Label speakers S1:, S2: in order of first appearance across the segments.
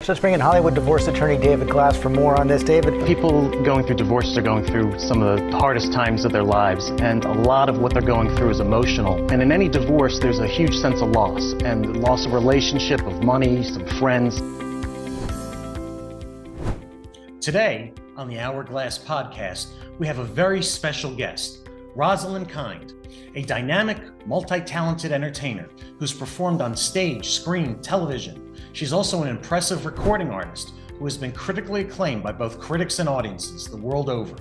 S1: Let's bring in Hollywood divorce attorney David Glass for more on this. David?
S2: People going through divorces are going through some of the hardest times of their lives, and a lot of what they're going through is emotional. And in any divorce, there's a huge sense of loss, and loss of relationship, of money, some friends.
S3: Today, on the Hourglass podcast, we have a very special guest, Roslyn Kind, a dynamic, multi-talented entertainer who's performed on stage, screen, television. She's also an impressive recording artist who has been critically acclaimed by both critics and audiences the world over.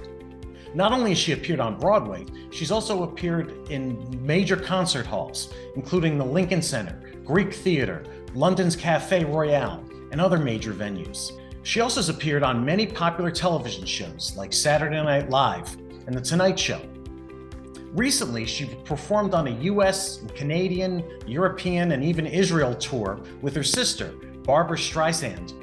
S3: Not only has she appeared on Broadway, she's also appeared in major concert halls, including the Lincoln Center, Greek Theatre, London's Café Royale, and other major venues. She also has appeared on many popular television shows like Saturday Night Live and The Tonight Show. Recently, she performed on a US, Canadian, European, and even Israel tour with her sister, Barbra Streisand.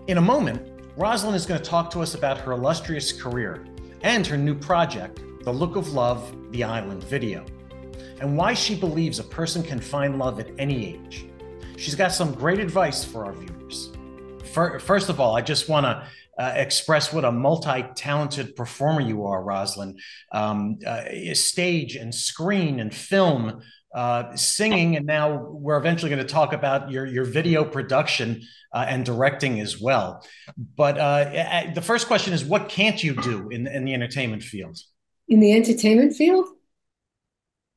S3: In a moment, Roslyn is going to talk to us about her illustrious career and her new project, The Look of Love, The Island video, and why she believes a person can find love at any age. She's got some great advice for our viewers. First of all, I just want to express what a multi-talented performer you are, Roslyn. Stage and screen and film, singing, and now we're eventually going to talk about your video production and directing as well. But the first question is, what can't you do in the entertainment field?
S4: In the entertainment field?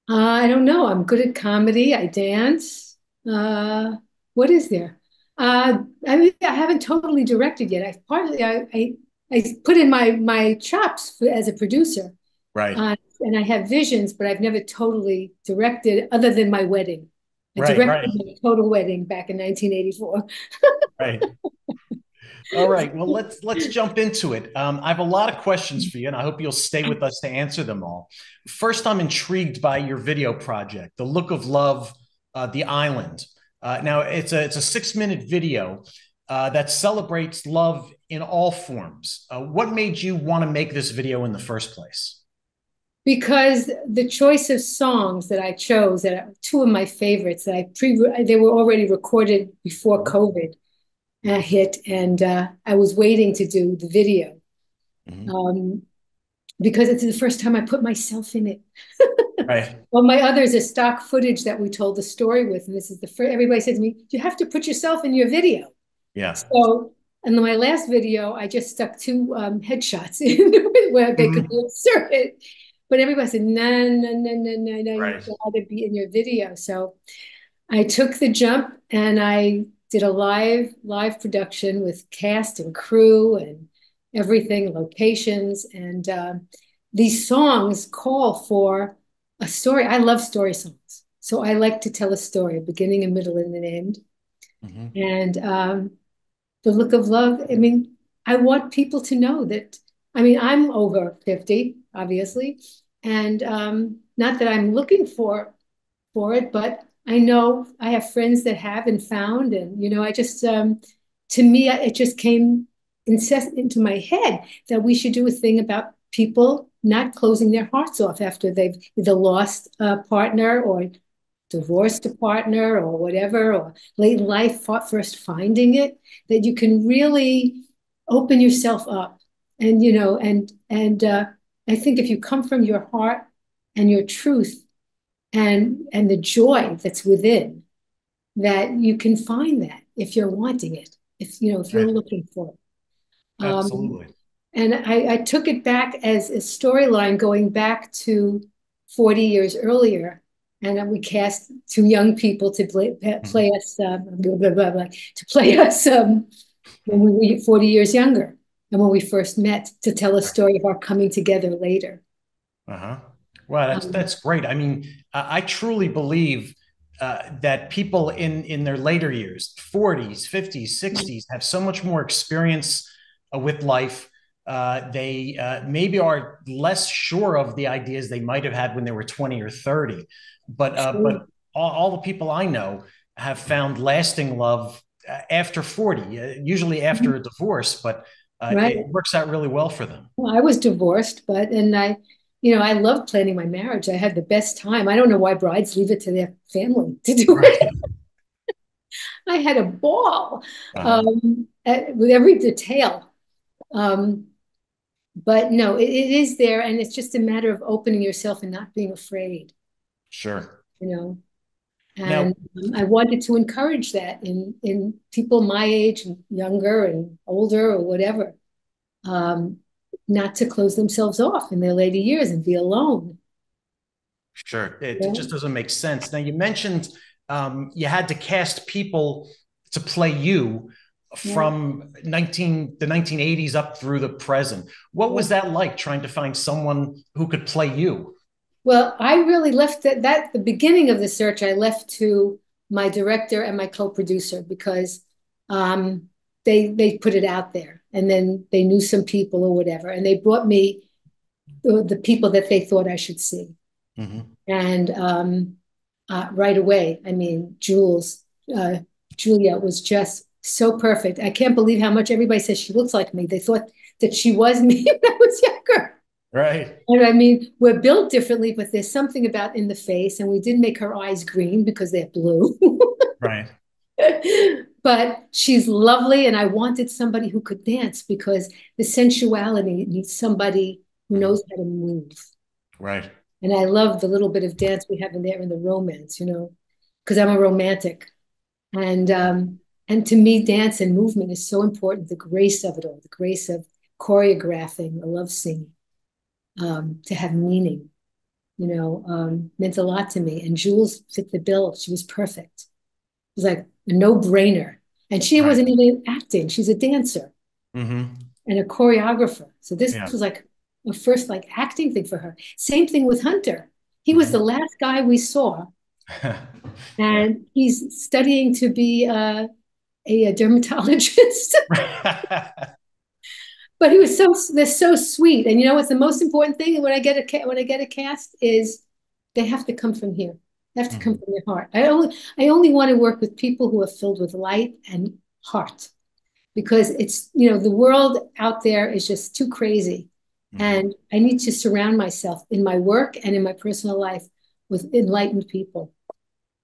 S4: I don't know. I'm good at comedy. I dance. What is there? I mean, I haven't totally directed yet. I put in my chops as a producer,
S3: right?
S4: And I have visions, but I've never totally directed, other than my wedding. I directed my total wedding back in 1984.
S3: Right. All right. Well, let's jump into it. I have a lot of questions for you, and I hope you'll stay with us to answer them all. First, I'm intrigued by your video project, The Look of Love, The Island. Now, it's a 6-minute video that celebrates love in all forms. What made you want to make this video in the first place?
S4: Because the choice of songs that I chose, that are two of my favorites, that they were already recorded before COVID hit, and I was waiting to do the video. Mm-hmm. Because it's the first time I put myself in it.
S3: Right.
S4: Well, my others are stock footage that we told the story with, and this is the first. Everybody said to me, "You have to put yourself in your video."
S3: Yeah.
S4: So, in my last video, I just stuck 2 headshots in where they could insert it, but everybody said, "No,
S3: right.
S4: You got to be in your video." So, I took the jump and I did a live production with cast and crew and everything, locations, and these songs call for a story. I love story songs. So I like to tell a story, a beginning, a middle, and an end. Mm-hmm. And The Look of Love, I mean, I want people to know that, I mean, I'm over 50, obviously, and not that I'm looking for it, but I know I have friends that have and found, and, you know, I just, to me, it just came into my head that we should do a thing about people not closing their hearts off after they've either lost a partner or divorced a partner or whatever, or late in life first finding it, that you can really open yourself up. And, you know, and I think if you come from your heart and your truth and the joy that's within, that you can find that if you're wanting it, if you're looking for it.
S3: Absolutely.
S4: And I took it back as a storyline going back to 40 years earlier. And we cast 2 young people to play us, when we were 40 years younger and when we first met, to tell a story of our coming together later.
S3: Uh-huh. Well, that's great. I mean, I truly believe that people in their later years, 40s, 50s, 60s, have so much more experience with life. They maybe are less sure of the ideas they might have had when they were 20 or 30. But all the people I know have found lasting love after 40, usually after a divorce, but it works out really well for them.
S4: Well, I was divorced, I love planning my marriage. I had the best time. I don't know why brides leave it to their family to do it. I had a ball
S3: Uh-huh.
S4: with every detail. Um, but no, it is there, and it's just a matter of opening yourself and not being afraid,
S3: Sure.
S4: you know.
S3: Now,
S4: And I wanted to encourage that in people my age and younger and older or whatever, um, not to close themselves off in their later years and be alone.
S3: sure. It
S4: Yeah.
S3: just doesn't make sense. Now, you mentioned you had to cast people to play you
S4: Yeah.
S3: from the 1980s up through the present. What
S4: Yeah.
S3: was that like trying to find someone who could play you?
S4: Well, I really left that the beginning of the search, I left to my director and my co-producer because um, they put it out there, and then they knew some people or whatever, and they brought me the people that they thought I should see.
S3: Hmm.
S4: And right away, I mean, uh, Julia was just so perfect. I can't believe how much everybody says she looks like me. They thought that she was me when I was younger.
S3: Right.
S4: And I mean, we're built differently, but there's something about in the face, and we did make her eyes green because they're blue.
S3: Right.
S4: But she's lovely, and I wanted somebody who could dance because the sensuality needs somebody who
S3: Mhm.
S4: knows how to move.
S3: Right.
S4: And I love the little bit of dance we have in there in the romance, because I'm a romantic. And to me, dance and movement is so important, the grace of it all, the grace of choreographing, a love scene, to have meaning, meant a lot to me. And Jules fit the bill. She was perfect. It was like a no-brainer. And she
S3: Right.
S4: wasn't even acting. She's a dancer
S3: Hmm.
S4: and a choreographer. So this
S3: Yeah.
S4: was like a first like acting thing for her. Same thing with hunter. He was the
S3: Hmm.
S4: last guy we saw,
S3: Yeah.
S4: and he's studying to be a dermatologist. But he was they're so sweet. And you know what's the most important thing when I get a cast is they have to come from here. They have to come
S3: Mhm.
S4: from your heart. I only want to work with people who are filled with light and heart, because it's the world out there is just too crazy.
S3: Mhm.
S4: And I need to surround myself in my work and in my personal life with enlightened people.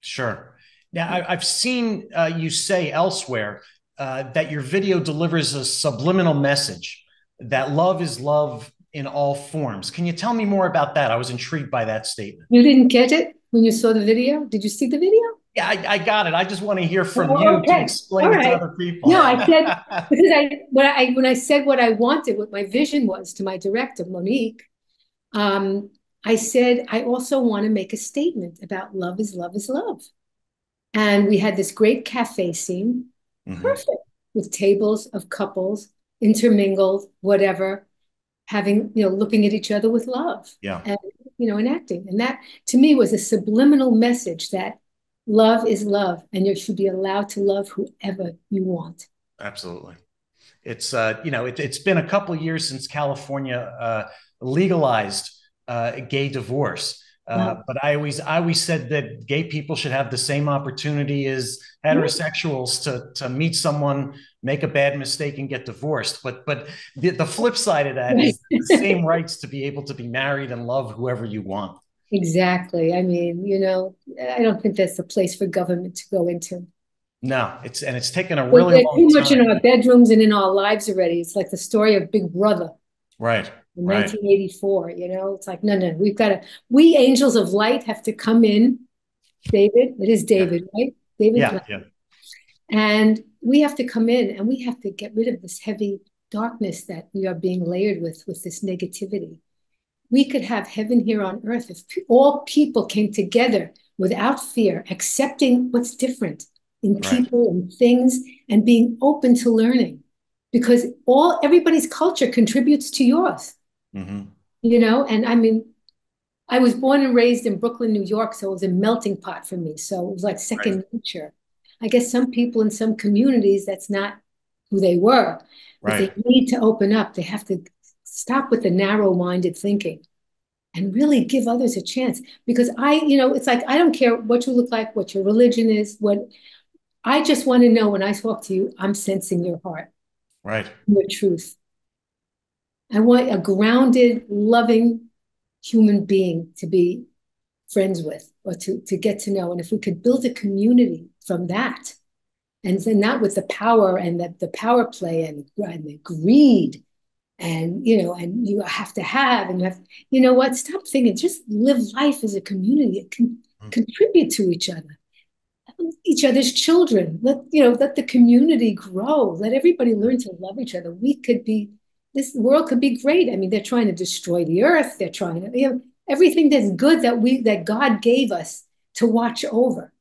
S3: Sure. Now, I've seen you say elsewhere that your video delivers a subliminal message that love is love in all forms. Can you tell me more about that? I was intrigued by that statement.
S4: You didn't get it when you saw the video? Did you see the video?
S3: Yeah, I got it. I just want to hear from
S4: Oh,
S3: you to
S4: okay. All
S3: explain it to
S4: right.
S3: other people.
S4: No, I said because when I said what I wanted, what my vision was to my director, Monique, um, I said I also want to make a statement about love is love is love. And we had this great cafe scene,
S3: Hmm.
S4: perfect, with tables of couples intermingled, whatever, having, looking at each other with love
S3: Yeah,
S4: and, and acting. And that to me was a subliminal message that love is love and you should be allowed to love whoever you want.
S3: absolutely. It's been a couple of years since California legalized gay divorce.
S4: Wow.
S3: But I always said that gay people should have the same opportunity as heterosexuals to meet someone, make a bad mistake, and get divorced. But the flip side of that
S4: Right.
S3: is the same rights to be able to be married and love whoever you want.
S4: Exactly. I mean, I don't think that's the place for government to go into.
S3: No, it's taken a
S4: They're
S3: really
S4: they're
S3: long
S4: too much in
S3: time.
S4: our bedrooms and in our lives already. It's like the story of Big Brother
S3: Right,
S4: in
S3: right.
S4: 1984. It's like, no, no, we angels of light have to come in, David. It is
S3: Yeah,
S4: David, right? David.
S3: yeah, yeah.
S4: And we have to come in and we have to get rid of this heavy darkness that we are being layered with this negativity. We could have heaven here on earth if all people came together without fear, accepting what's different in
S3: Right.
S4: people and things and being open to learning, because everybody's culture contributes to yours,
S3: Hmm.
S4: and I mean, I was born and raised in Brooklyn, New York, so it was a melting pot for me. So it was like
S3: Right,
S4: second nature. I guess some people in some communities, that's not who they were, but they
S3: right.
S4: need to open up. They have to stop with the narrow-minded thinking and really give others a chance. Because it's like, I don't care what you look like, what your religion is, I just want to know when I talk to you, I'm sensing your heart,
S3: Right.
S4: your truth. I want a grounded, loving human being to be friends with or to get to know. And if we could build a community from that, and not with the power and the power play and the greed and and you have to have and you have what, stop thinking, just live life as a community, contribute to each other's children, let the community grow, let everybody learn to love each other. This world could be great. I mean, they're trying to destroy the earth, they're trying to everything that's good that God gave us to watch over.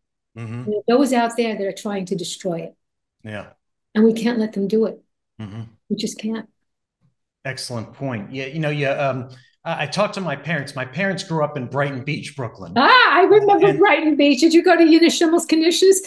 S4: Those out there that are trying to destroy it.
S3: Yeah.
S4: And we can't let them do it. We just can't.
S3: Excellent point. Yeah, I talked to my parents. My parents grew up in Brighton Beach, Brooklyn.
S4: I remember Brighton Beach. Did you go to Unishimmels Knishes?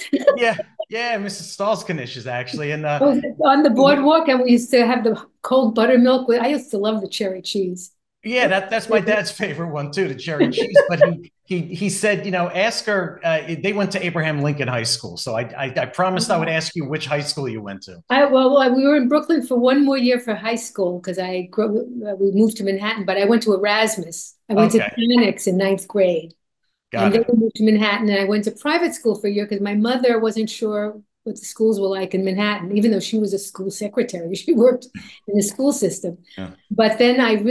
S3: Yeah, Mrs. Stalls actually. And
S4: on the boardwalk, and we used to have the cold buttermilk. I used to love the cherry cheese.
S3: Yeah, that's my dad's favorite one too, the cherry cheese. But he said, ask her. They went to Abraham Lincoln High School, so I promised I would ask you which high school you went to.
S4: Well, we were in Brooklyn for one more year for high school because we moved to Manhattan, but I went to Erasmus. I went to Stivie Nicks in ninth grade. Then we moved to Manhattan, and I went to private school for a year because my mother wasn't sure what the schools were like in Manhattan, even though she was a school secretary. She worked in the school system. Yeah. But then I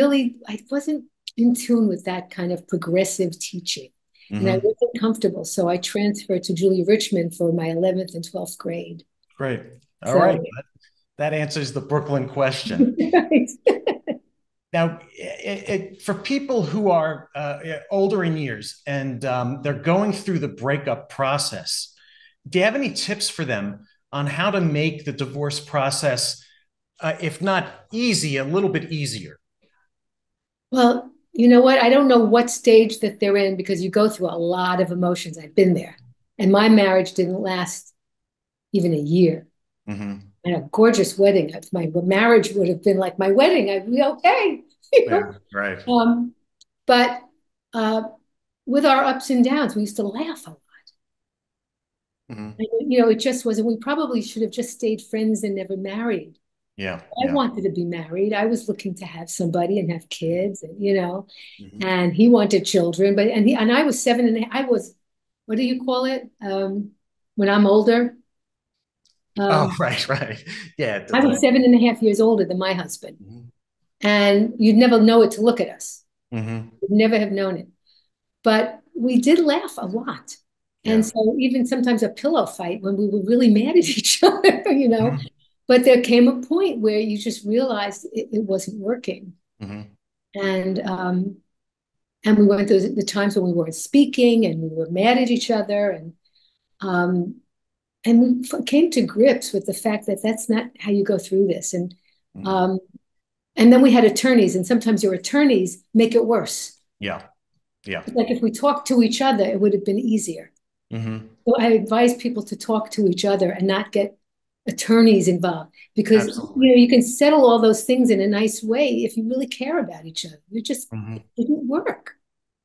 S4: wasn't in tune with that kind of progressive teaching. And I wasn't comfortable. So I transferred to Julia Richmond for my 11th and 12th grade.
S3: Great. All right. That answers the Brooklyn question.
S4: Right.
S3: Now, for people who are older in years and they're going through the breakup process, do you have any tips for them on how to make the divorce process, if not easy, a little bit easier?
S4: Well, you know what? I don't know what stage that they're in because you go through a lot of emotions. I've been there. And my marriage didn't last even a year. And a gorgeous wedding. If my marriage would have been like my wedding, I'd be okay.
S3: Yeah, right.
S4: But with our ups and downs, we used to laugh a lot. And, it just wasn't. We probably should have just stayed friends and never married.
S3: Yeah.
S4: I wanted to be married. I was looking to have somebody and have kids, and and he wanted children. But I was 7 and I was, what do you call it? When I'm older.
S3: Right. Yeah.
S4: I was 7.5 years older than my husband. And you'd never know it to look at us. You'd never have known it. But we did laugh a lot. And so even sometimes a pillow fight when we were really mad at each other, But there came a point where you just realized it wasn't working. And we went through the times when we weren't speaking and we were mad at each other. And we came to grips with the fact that that's not how you go through this. And then we had attorneys, and sometimes your attorneys make it worse.
S3: Yeah.
S4: Like if we talked to each other, it would have been easier. So I advise people to talk to each other and not get attorneys involved because you can settle all those things in a nice way if you really care about each other. It just didn't work.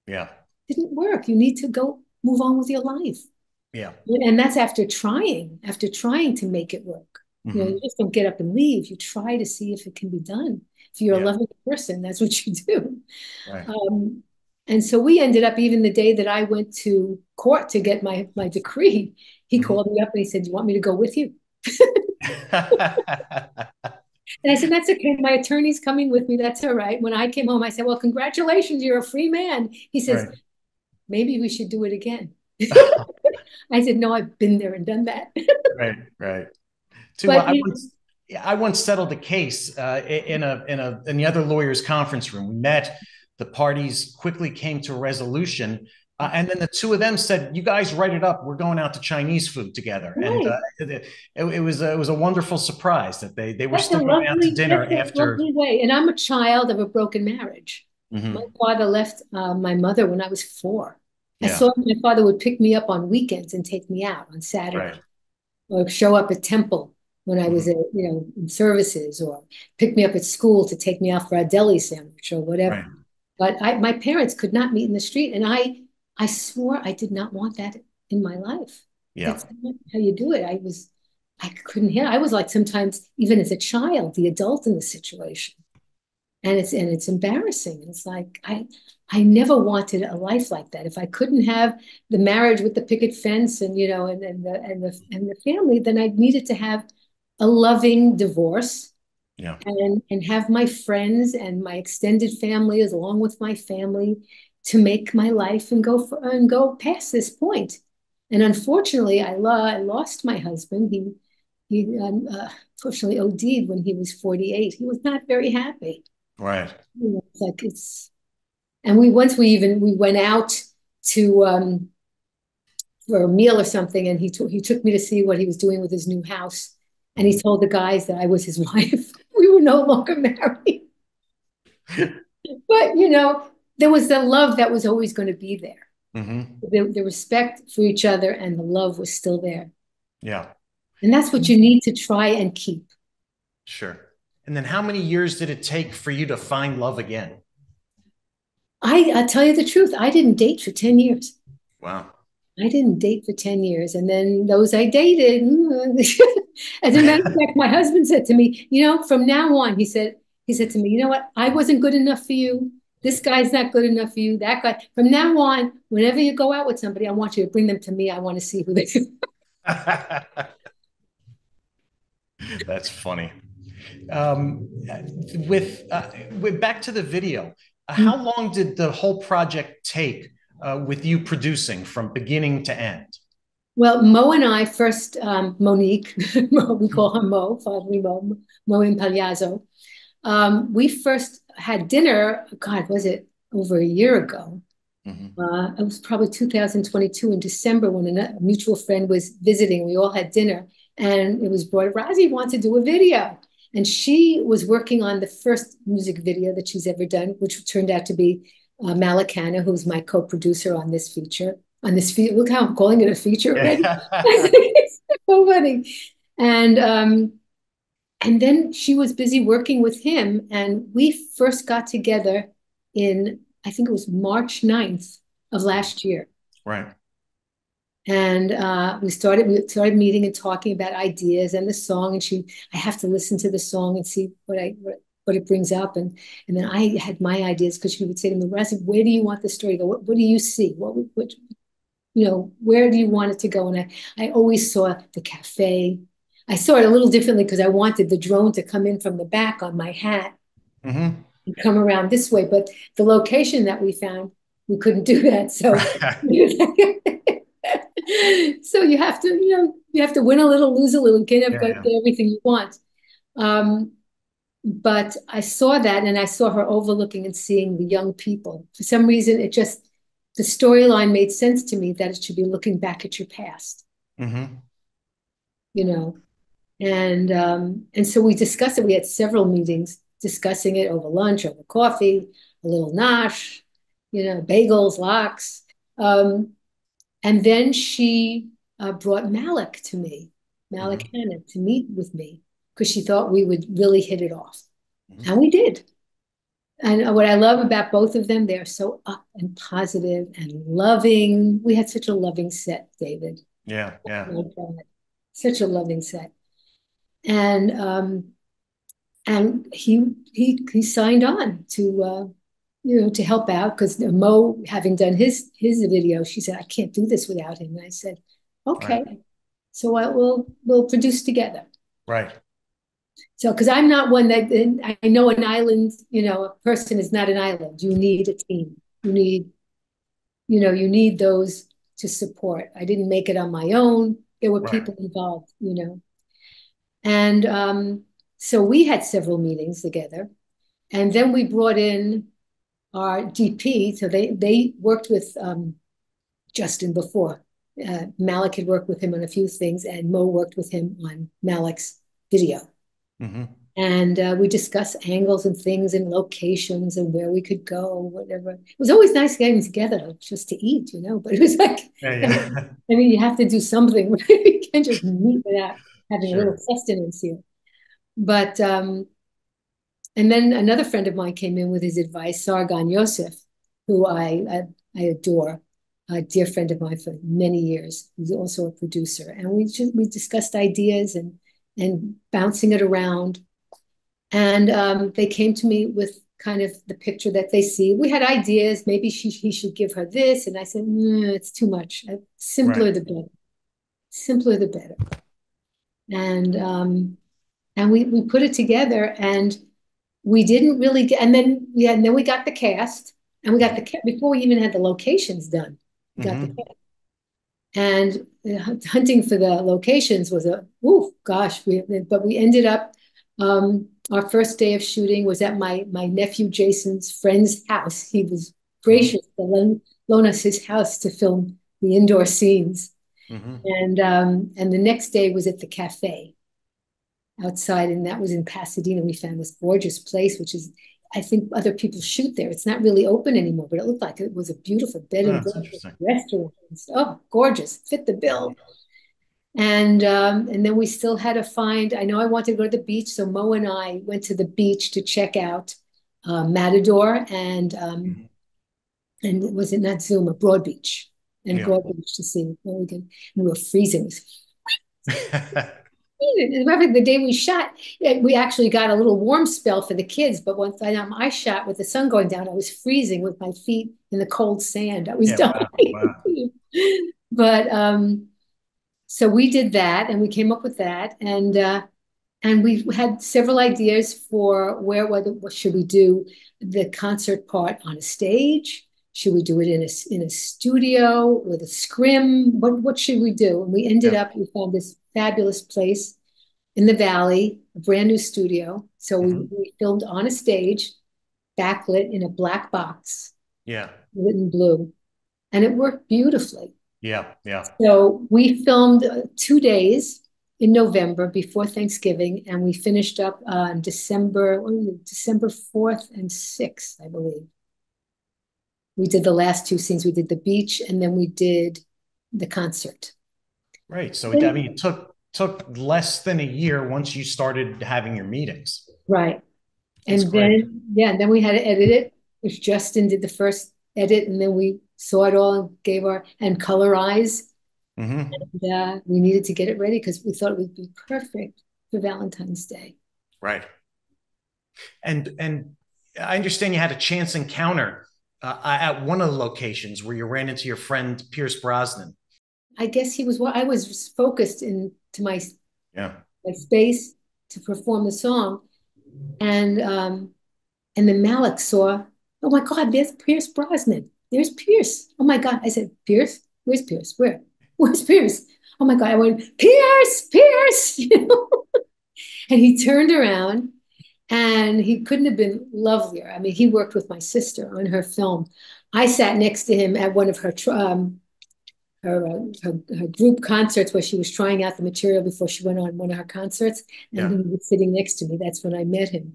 S4: Didn't work. You need to go move on with your life. And that's after trying to make it work. You just don't get up and leave. You try to see if it can be done. If you're a loving person, that's what you do.
S3: Right.
S4: And so we ended up, even the day that I went to court to get my decree, he called me up and he said, "Do you want me to go with you?" And I said, "That's okay. My attorney's coming with me. That's all right." When I came home, I said, "Well, congratulations. You're a free man." He says, "Maybe we should do it again." I said, "No, I've been there and done that."
S3: Right. I once settled a case in the other lawyers' conference room. We met. The parties quickly came to a resolution. And then the two of them said, "You guys write it up. We're going out to Chinese food together." And it was a wonderful surprise that they were still going out to dinner after.
S4: Way. And I'm a child of a broken marriage. My father left my mother when I was 4. I saw my father would pick me up on weekends and take me out on Saturday, or show up at temple when I was in services, or pick me up at school to take me out for a deli sandwich or whatever. But my parents could not meet in the street, and I swore I did not want that in my life. That's not how you do it. I couldn't hear. I was like, sometimes even as a child, the adult in the situation, and it's embarrassing. It's like I never wanted a life like that. If I couldn't have the marriage with the picket fence and, and the family, then I needed to have a loving divorce.
S3: Yeah.
S4: And have my friends and my extended family, as along with my family, to make my life and go past this point. And unfortunately, I lost my husband. He unfortunately OD'd when he was 48. He was not very happy.
S3: Right.
S4: It's like and we went out to for a meal or something, and he took me to see what he was doing with his new house, and he told the guys that I was his wife. We were no longer married, but there was the love that was always going to be there. The respect for each other and the love was still there.
S3: Yeah.
S4: And that's what you need to try and keep.
S3: Sure. And then how many years did it take for you to find love again?
S4: I'll tell you the truth. I didn't date for 10 years.
S3: Wow.
S4: I didn't date for 10 years. And then those I dated, as a matter of fact, my husband said to me, from now on, he said to me, you know what? I wasn't good enough for you. This guy's not good enough for you. That guy. From now on, whenever you go out with somebody, I want you to bring them to me. I want to see who they are.
S3: That's funny. With back to the video, how long did the whole project take with you producing from beginning to end?
S4: Well, Mo and I first, Monique, we call her Mo, Father Mo in Pagliazzo. We first had dinner, God, was it over a year ago? It was probably 2022 in December when a mutual friend was visiting. We all had dinner and it was brought, Rosie wants to do a video. And she was working on the first music video that she's ever done, which turned out to be Malakana, who's my co-producer on this feature. Look how I'm calling it a feature already. It's so funny. And then she was busy working with him. And we first got together in, I think it was March 9th of last year.
S3: Right.
S4: And we started meeting and talking about ideas and the song. And I have to listen to the song and see what it brings up. And then I had my ideas because she would say to me, Rosie, where do you want the story to go? What do you see? Where do you want it to go? And I always saw the cafe. I saw it a little differently because I wanted the drone to come in from the back on my hat and come around this way. But the location that we found, we couldn't do that. So, so you have to win a little, lose a little, get everything you want. But I saw that and I saw her overlooking and seeing the young people. For some reason, the storyline made sense to me that it should be looking back at your past. And so we discussed it. We had several meetings discussing it over lunch, over coffee, a little nosh, bagels, lox. And then she brought Malik to me, Malik Hanna, to meet with me because she thought we would really hit it off. And we did. And what I love about both of them, they're so up and positive and loving. We had such a loving set, David.
S3: Yeah, yeah.
S4: Oh my God. Such a loving set. And he signed on to to help out because Mo, having done his video, she said, I can't do this without him. And I said, okay. Right. So we'll produce together.
S3: Right.
S4: So, because I'm not one that I know an island, a person is not an island. You need a team. You need those to support. I didn't make it on my own. There were people involved, And so we had several meetings together. And then we brought in our DP. So they worked with Justin before. Malik had worked with him on a few things, and Mo worked with him on Malik's video. And we discussed angles and things and locations and where we could go, whatever. It was always nice getting together just to eat, but it was like, you have to do something. You can't just meet without having a little sustenance here. But, and then another friend of mine came in with his advice, Sargon Yosef, who I adore, a dear friend of mine for many years, who's also a producer. And we discussed ideas and bouncing it around. And they came to me with kind of the picture that they see. We had ideas. Maybe he should give her this. And I said, it's too much. Simpler the better. Simpler the better. And we put it together, and we didn't really get, and then we got the cast, and we got the cast before we even had the locations done. We got the cast. And hunting for the locations was but we ended up, our first day of shooting was at my nephew Jason's friend's house. He was gracious to loan us his house to film the indoor scenes. And the next day was at the cafe outside, and that was in Pasadena. We found this gorgeous place, which is, I think other people shoot there. It's not really open anymore, but it looked like it was a beautiful bed and breakfast restaurant. Oh, gorgeous, fit the bill. And then we still had to find, I know I wanted to go to the beach, so Mo and I went to the beach to check out Matador and was it not Zuma, Broad Beach, and Broad Beach to see where we could. And we were freezing. The day we shot, we actually got a little warm spell for the kids, but once I shot with the sun going down, I was freezing with my feet in the cold sand. I was dying. Wow. But so we did that, and we came up with that, and we had several ideas for what should we do the concert part on a stage? Should we do it in a studio with a scrim? What should we do? And we ended up, we found this fabulous place in the Valley, a brand new studio. So we filmed on a stage, backlit in a black box. Lit in blue. And it worked beautifully. So we filmed 2 days in November before Thanksgiving, and we finished up on December 4th and 6th, I believe. We did the last 2 scenes. We did the beach, and then we did the concert.
S3: Right. So I mean, it took less than a year once you started having your meetings.
S4: Right. And then we had to edit it, which Justin did the first edit, and then we saw it all and colorize. And we needed to get it ready because we thought it would be perfect for Valentine's Day.
S3: Right. And I understand you had a chance encounter at one of the locations where you ran into your friend Pierce Brosnan.
S4: I guess I was focused into my space to perform the song, and then Malik saw, oh my God, there's Pierce Brosnan. There's Pierce. Oh my God. I said, Pierce? Where's Pierce? Where's Pierce? Oh my God. I went, Pierce, you know? And he turned around, and he couldn't have been lovelier. I mean, he worked with my sister on her film. I sat next to him at one of her group concerts where she was trying out the material before she went on one of her concerts. And he was sitting next to me. That's when I met him.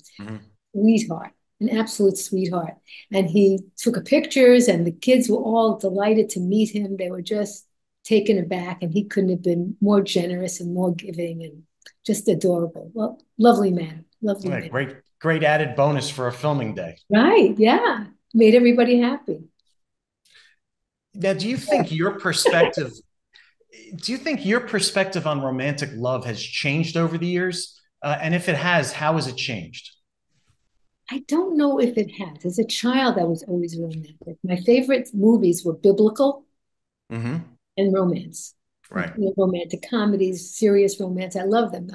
S4: Sweetheart, an absolute sweetheart. And he took pictures, and the kids were all delighted to meet him. They were just taken aback, and he couldn't have been more generous and more giving and just adorable. Well, lovely man. Lovely man.
S3: Great added bonus for a filming day.
S4: Right. Yeah. Made everybody happy.
S3: Now, do you think your perspective on romantic love has changed over the years? And if it has, how has it changed?
S4: I don't know if it has. As a child, I was always romantic. My favorite movies were biblical and romance.
S3: Right.
S4: Romantic comedies, serious romance. I love them.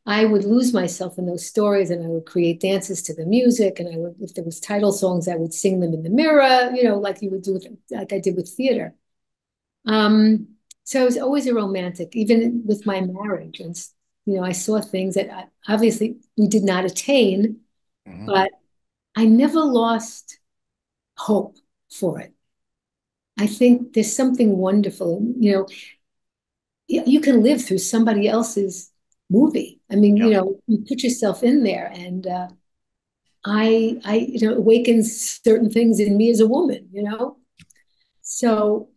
S4: I would lose myself in those stories, and I would create dances to the music. And if there was title songs, I would sing them in the mirror, like you would do like I did with theater. So I was always a romantic, even with my marriage. And, I saw things that obviously we did not attain, but I never lost hope for it. I think there's something wonderful, you can live through somebody else's movie. I mean, you put yourself in there, and it awakens certain things in me as a woman, So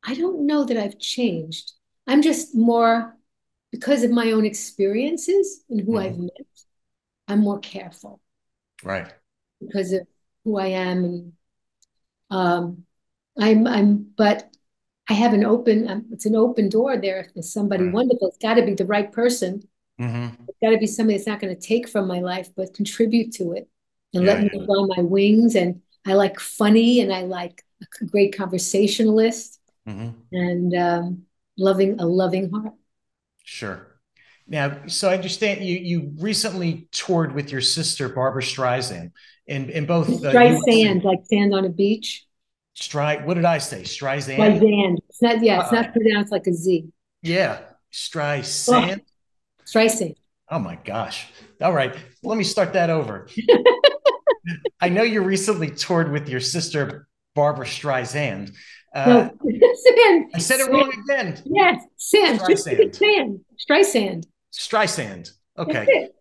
S4: I don't know that I've changed. I'm just more, because of my own experiences and who I've met, I'm more careful.
S3: Right.
S4: Because of who I am. And but I have it's an open door there. If there's somebody wonderful, it's got to be the right person. It's got to be somebody that's not going to take from my life, but contribute to it. and let
S3: Yeah,
S4: me
S3: yeah.
S4: fly my wings. And I like funny, and I like a great conversationalist,
S3: Hmm.
S4: and loving a loving heart.
S3: Sure. Now, so I understand you recently toured with your sister Barbara Streisand in both the U.S. and
S4: Streisand, like sand on a beach.
S3: What did I say? Streisand?
S4: Streisand. It's not, yeah, it's not
S3: Uh-oh.
S4: pronounced like a Z.
S3: Yeah,
S4: Oh,
S3: Streisand.
S4: Streisand.
S3: Oh my gosh. All right, let me start that over. I know you recently toured with your sister Barbara Streisand. Uh,
S4: No, sand.
S3: I said it
S4: Sand.
S3: wrong again.
S4: Yes, sand. Just look at
S3: Streisand.
S4: sand. Streisand.
S3: Streisand.
S4: That's
S3: Okay.
S4: it.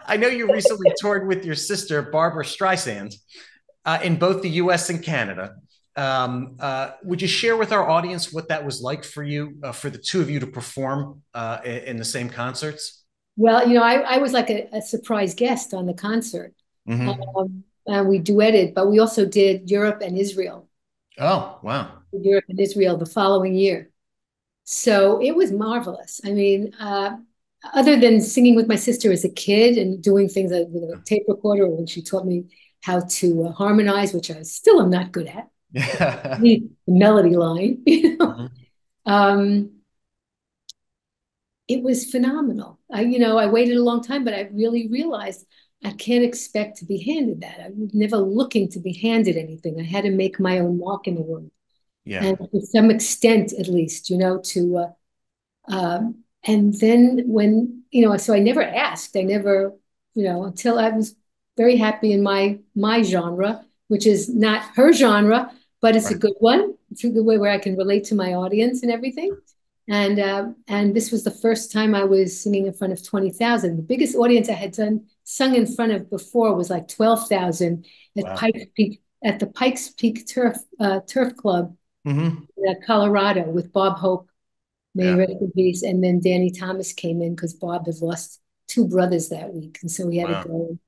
S3: I know you recently toured with your sister Barbara Streisand in both the U.S. and Canada. Would you share with our audience what that was like for you, for the two of you to perform in the same concerts?
S4: Well, I was like a surprise guest on the concert.
S3: Hmm.
S4: We duetted, but we also did Europe and Israel.
S3: Oh, wow.
S4: Europe and Israel the following year. So it was marvelous. I mean, other than singing with my sister as a kid and doing things like with a tape recorder, when she taught me how to harmonize, which I still am not good at,
S3: Yeah.
S4: the melody line,
S3: Mhm.
S4: Um, it was phenomenal. I waited a long time, but I really realized I can't expect to be handed that. I was never looking to be handed anything. I had to make my own mark in the world,
S3: Yeah.
S4: and to some extent, at least, to and then when, so I never asked. I never, until I was very happy in my genre, which is not her genre, but it's a
S3: Right.
S4: good one. It's a good way where I can relate to my audience and everything. And this was the first time I was singing in front of 20,000. The biggest audience I had sung in front of before was like 12,000 at
S3: Wow.
S4: Pikes Peak Turf Club
S3: Hmm.
S4: in Colorado with Bob Hope. May he
S3: Yeah.
S4: rest in peace. And then Danny Thomas came in because Bob had lost two brothers that week, and so he had to
S3: Wow.
S4: go.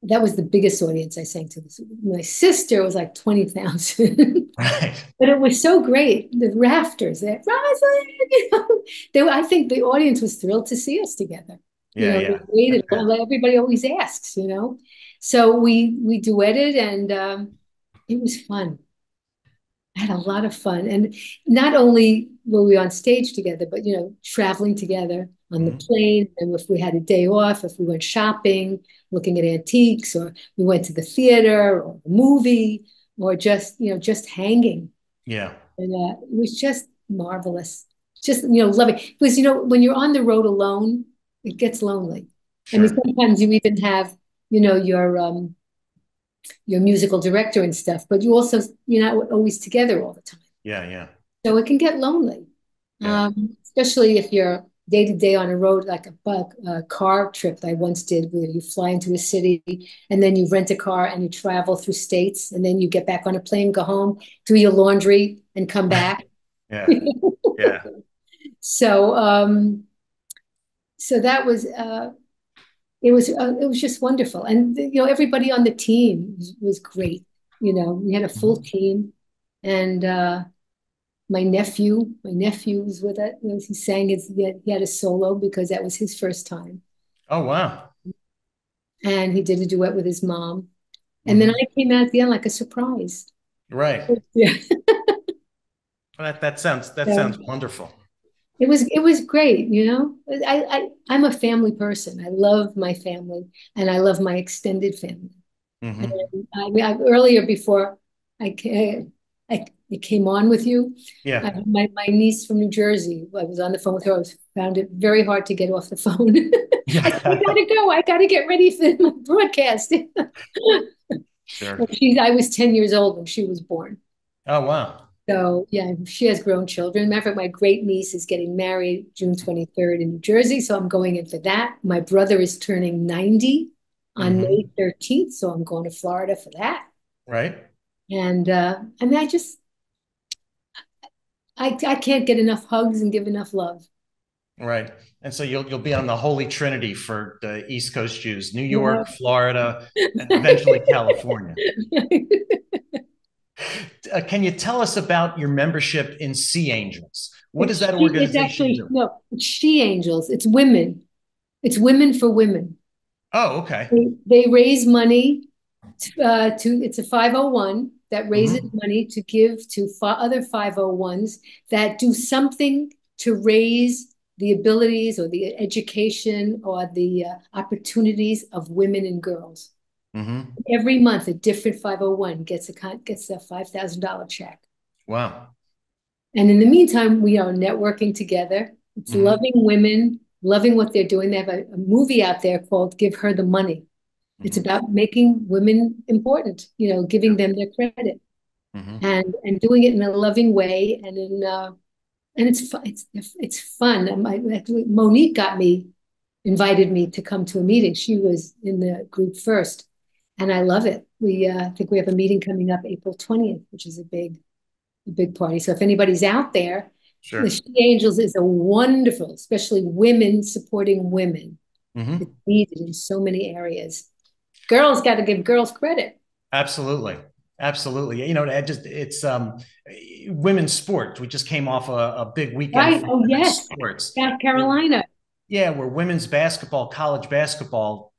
S4: That was the biggest audience I sang to. My sister was like 20,000.
S3: Right.
S4: But it was so great. The rafters, that Roslyn, I think the audience was thrilled to see us together.
S3: Yeah.
S4: They
S3: Yeah.
S4: waited. Well, everybody always asks. So we duetted, and it was fun. I had a lot of fun. And not only were we on stage together, but, traveling together on the
S3: Mhm.
S4: plane. And if we had a day off, if we went shopping, looking at antiques, or we went to the theater or a movie, or just hanging.
S3: Yeah.
S4: And it was just marvelous. Just, loving. Because, when you're on the road alone, it gets lonely. I mean,
S3: Sure.
S4: sometimes you even have, your musical director and stuff, but you're not always together all the time.
S3: Yeah. Yeah.
S4: So it can get lonely,
S3: Yeah.
S4: especially if you're day to day on a road, like a car trip that I once did, where you fly into a city and then you rent a car and you travel through states, and then you get back on a plane, go home, do your laundry, and come back.
S3: Yeah. Yeah.
S4: So, so that was it was just wonderful, and everybody on the team was great. We had a full
S3: Mhm.
S4: team, and my nephew was with it. He sang he had a solo because that was his first time,
S3: Oh, wow.
S4: and he did a duet with his mom, and then
S3: Hmm.
S4: I came out at the end like a surprise.
S3: Right.
S4: Yeah.
S3: That sounds
S4: So
S3: wonderful.
S4: it was great. I'm a family person. I love my family, and I love my extended family. And
S3: Hmm.
S4: earlier, before I came on with you,
S3: Yeah.
S4: my niece from New Jersey, I was on the phone with her. I found it very hard to get off the phone. I said, I
S3: Yeah.
S4: gotta go. I gotta get ready for my broadcast.
S3: Sure.
S4: I was 10 years old when she was born.
S3: Oh, wow.
S4: So yeah, she has grown children. Matter of fact, my great niece is getting married June 23rd in New Jersey. So I'm going in for that. My brother is turning 90 on May
S3: Hmm.
S4: 13th. So I'm going to Florida for that.
S3: Right.
S4: And I mean, I can't get enough hugs and give enough love.
S3: Right. And so you'll be on the Holy Trinity for the East Coast Jews, New
S4: Yeah.
S3: York, Florida, and eventually California. Can you tell us about your membership in Sea Angels? What does that
S4: It's
S3: organization
S4: actually,
S3: do?
S4: no, it's She Angels. It's women. It's women for women.
S3: Oh, okay.
S4: They raise money It's a 501 that raises money to give to other 501s that do something to raise the abilities or the education or the opportunities of women and girls. Every month, a different 501 gets a $5,000 check.
S3: Wow.
S4: And in the meantime, we are networking together. It's loving women, loving what they're doing. They have a movie out there called Give Her the Money. It's about making women important, giving them their credit and doing it in a loving way. And it's fun. It's fun. Monique invited me to come to a meeting. She was in the group first, and I love it. I think we have a meeting coming up April 20th, which is a big party. So if anybody's out there, the She Angels is a wonderful, especially women supporting women. It's needed in so many areas. Girls got to give girls credit.
S3: Absolutely. It's women's sport. We just came off a big weekend.
S4: Right. Oh, yes.
S3: Sports.
S4: South Carolina.
S3: Yeah, where women's basketball, college basketball,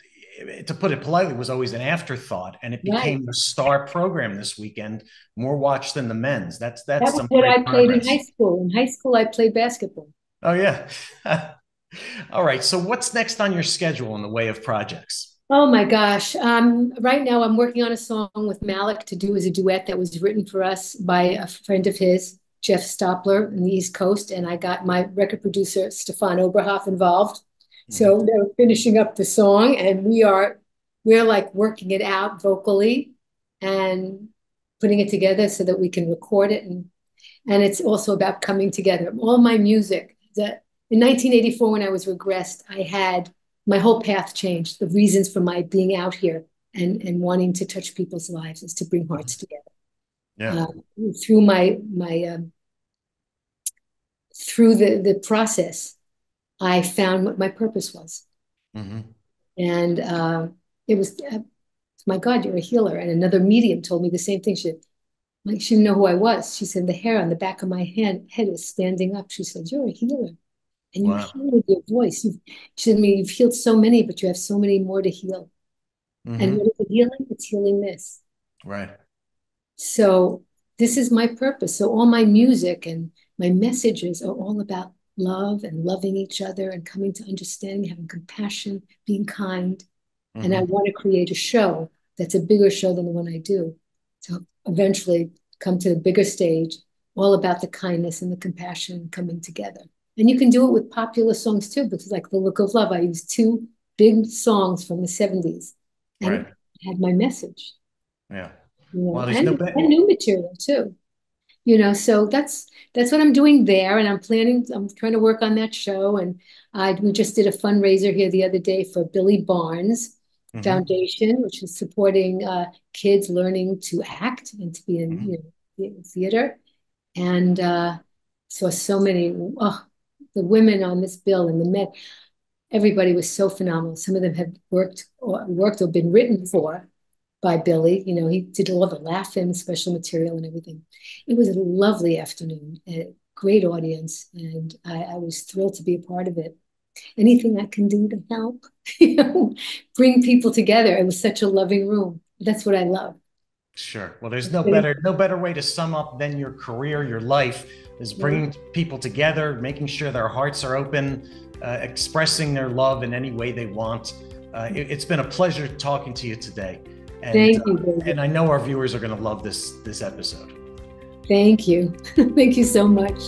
S3: to put it politely, was always an afterthought, and it became the star program this weekend, more watched than the men's. That's
S4: what I played in high school. In high school, I played basketball.
S3: Oh, yeah. All right. So what's next on your schedule in the way of projects?
S4: Oh my gosh. Right now I'm working on a song with Malik to do as a duet that was written for us by a friend of his, Jeff Stopler in the East Coast. And I got my record producer, Stefan Oberhoff, involved. So they're finishing up the song, and we're like working it out vocally and putting it together so that we can record it. And it's also about coming together. All my music in 1984, when I was regressed, I had my whole path changed. The reasons for my being out here and wanting to touch people's lives is to bring hearts together.
S3: Yeah.
S4: Through through the process, I found what my purpose was. And it was, my God, you're a healer. And another medium told me the same thing. She didn't know who I was. She said, the hair on the back of my head is standing up. She said, you're a healer. And you heal with your voice. She said to me, you've healed so many, but you have so many more to heal. And what is it healing? It's healing this.
S3: Right.
S4: So this is my purpose. So all my music and my messages are all about love and loving each other and coming to understanding, having compassion, being kind. And I want to create a show that's a bigger show than the one I do. So eventually come to the bigger stage, all about the kindness and the compassion coming together. And you can do it with popular songs too, because like The Look of Love, I used 2 big songs from the 70s and it had my message.
S3: Yeah.
S4: Well, and new material too. So that's what I'm doing there. And I'm trying to work on that show. And we just did a fundraiser here the other day for Billy Barnes Foundation, which is supporting kids learning to act and to be in theater. And so many, the women on this bill and the men, everybody was so phenomenal. Some of them have worked or been written for by Billy. He did all the Laugh-In special material and everything. It was a lovely afternoon, a great audience, and I was thrilled to be a part of it. Anything I can do to help, bring people together. It was such a loving room. That's what I love.
S3: Sure. Well, there's no better way to sum up than your career, your life, is bringing people together, making sure their hearts are open, expressing their love in any way they want. It's been a pleasure talking to you today. And,
S4: thank you, David.
S3: And I know our viewers are going to love this episode.
S4: Thank you. Thank you so much.